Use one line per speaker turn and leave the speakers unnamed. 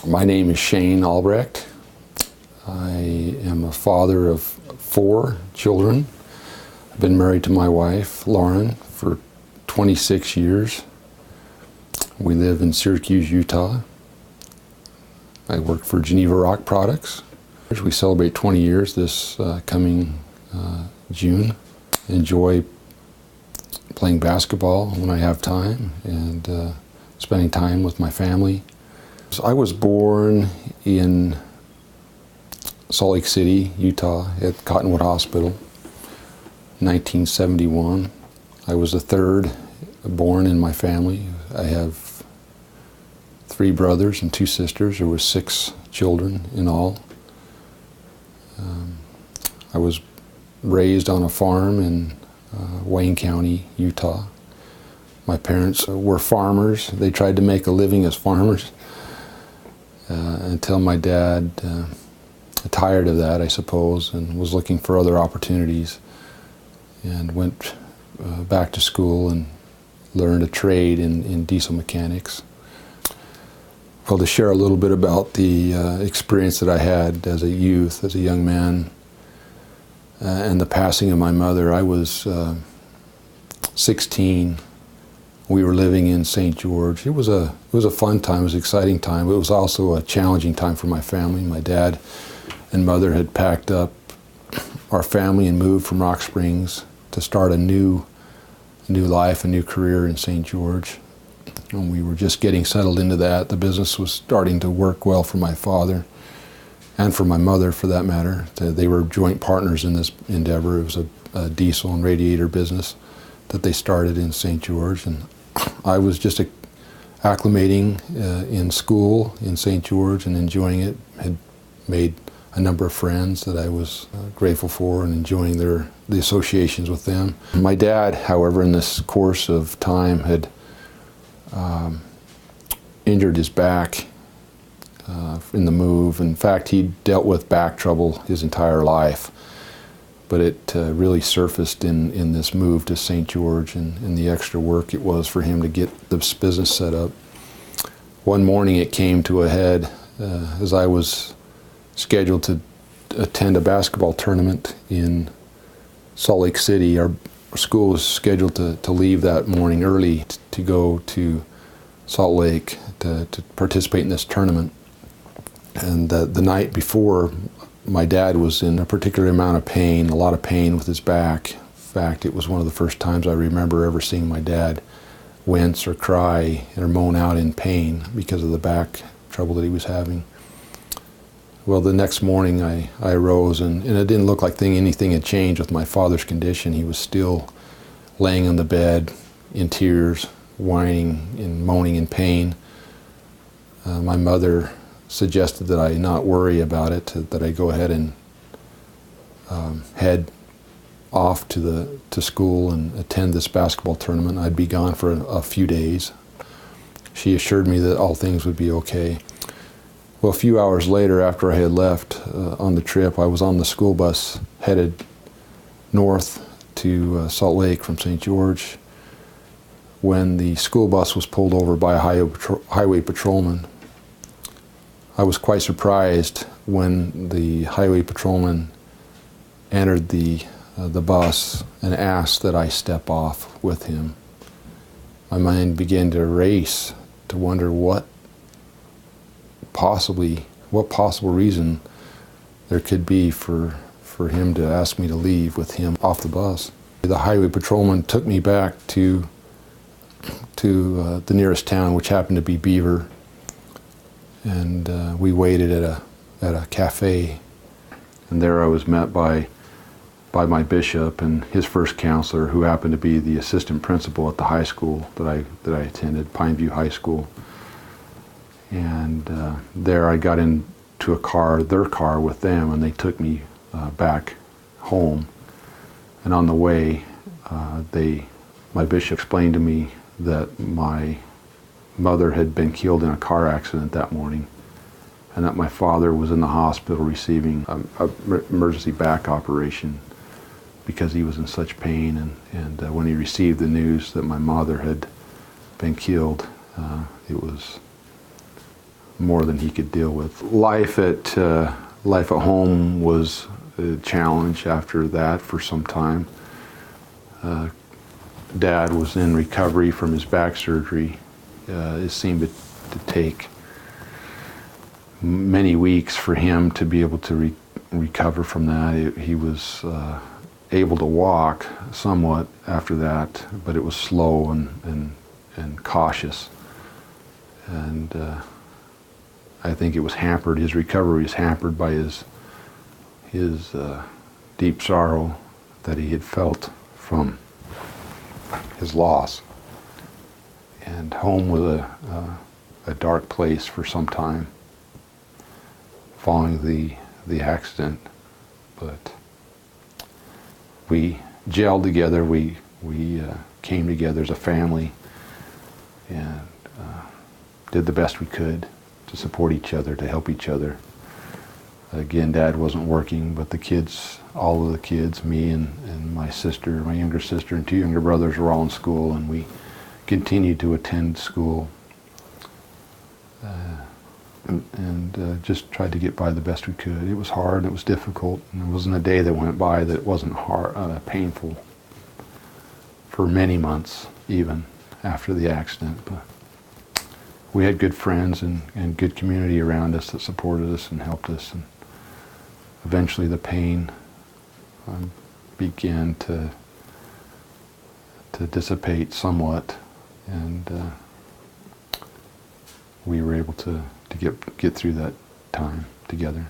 My name is Shane Albrecht. I am a father of 4 children. I've been married to my wife, Lauren, for 26 years. We live in Syracuse, Utah. I work for Geneva Rock Products. We celebrate 20 years this coming June. Enjoy playing basketball when I have time and spending time with my family. So I was born in Salt Lake City, Utah, at Cottonwood Hospital, 1971. I was the 3rd born in my family. I have 3 brothers and 2 sisters. There were 6 children in all. I was raised on a farm in Wayne County, Utah. My parents were farmers. They tried to make a living as farmers until my dad tired of that, I suppose, and was looking for other opportunities, and went back to school and learned a trade in diesel mechanics. Well, to share a little bit about the experience that I had as a youth, as a young man, and the passing of my mother. I was 16. We were living in St. George. It was a fun time. It was an exciting time. It was also a challenging time for my family. My dad and mother had packed up our family and moved from Rock Springs to start a new life, a new career in St. George. And we were just getting settled into that. The business was starting to work well for my father and for my mother, for that matter. They were joint partners in this endeavor. It was a diesel and radiator business that they started in St. George, and I was just acclimating in school in St. George and enjoying it. Had made a number of friends that I was grateful for and enjoying the associations with them. My dad, however, in this course of time had injured his back in the move. In fact, he dealt with back trouble his entire life, but it really surfaced in this move to St. George and the extra work it was for him to get this business set up. One morning it came to a head as I was scheduled to attend a basketball tournament in Salt Lake City. Our school was scheduled to leave that morning early to go to Salt Lake to participate in this tournament. And the night before, my dad was in a particular amount of pain, a lot of pain with his back. In fact, it was one of the first times I remember ever seeing my dad wince or cry or moan out in pain because of the back trouble that he was having. Well, the next morning I arose, and it didn't look like anything had changed with my father's condition. He was still laying on the bed in tears, whining and moaning in pain. My mother suggested that I not worry about it, that I go ahead and head off to school and attend this basketball tournament. I'd be gone for a few days. She assured me that all things would be okay. Well, a few hours later, after I had left on the trip, I was on the school bus headed north to Salt Lake from St. George when the school bus was pulled over by a highway patrolman. I was quite surprised when the highway patrolman entered the bus and asked that I step off with him. My mind began to race to wonder what possible reason there could be for him to ask me to leave with him off the bus. The highway patrolman took me back to the nearest town, which happened to be Beaver, and we waited at a cafe, and there I was met by my bishop and his first counselor, who happened to be the assistant principal at the high school that I attended, Pineview High School. And there I got into their car with them, and they took me back home. And on the way, my bishop explained to me that my mother had been killed in a car accident that morning, and that my father was in the hospital receiving an emergency back operation because he was in such pain. And when he received the news that my mother had been killed, it was more than he could deal with. Life at home was a challenge after that for some time. Dad was in recovery from his back surgery. It seemed to take many weeks for him to be able to recover from that. He was able to walk somewhat after that, but it was slow and cautious. And I think it was hampered, his recovery was hampered by his deep sorrow that he had felt from his loss. And home was a dark place for some time following the accident, but we gelled together, we came together as a family and did the best we could to support each other, to help each other. Again, Dad wasn't working, but the kids, all of the kids, me and my sister, my younger sister and two younger brothers were all in school, and we continued to attend school and just tried to get by the best we could. It was hard, it was difficult, and there wasn't a day that went by that wasn't painful for many months, even after the accident. But we had good friends and good community around us that supported us and helped us, and eventually the pain began to dissipate somewhat, and we were able to get through that time together.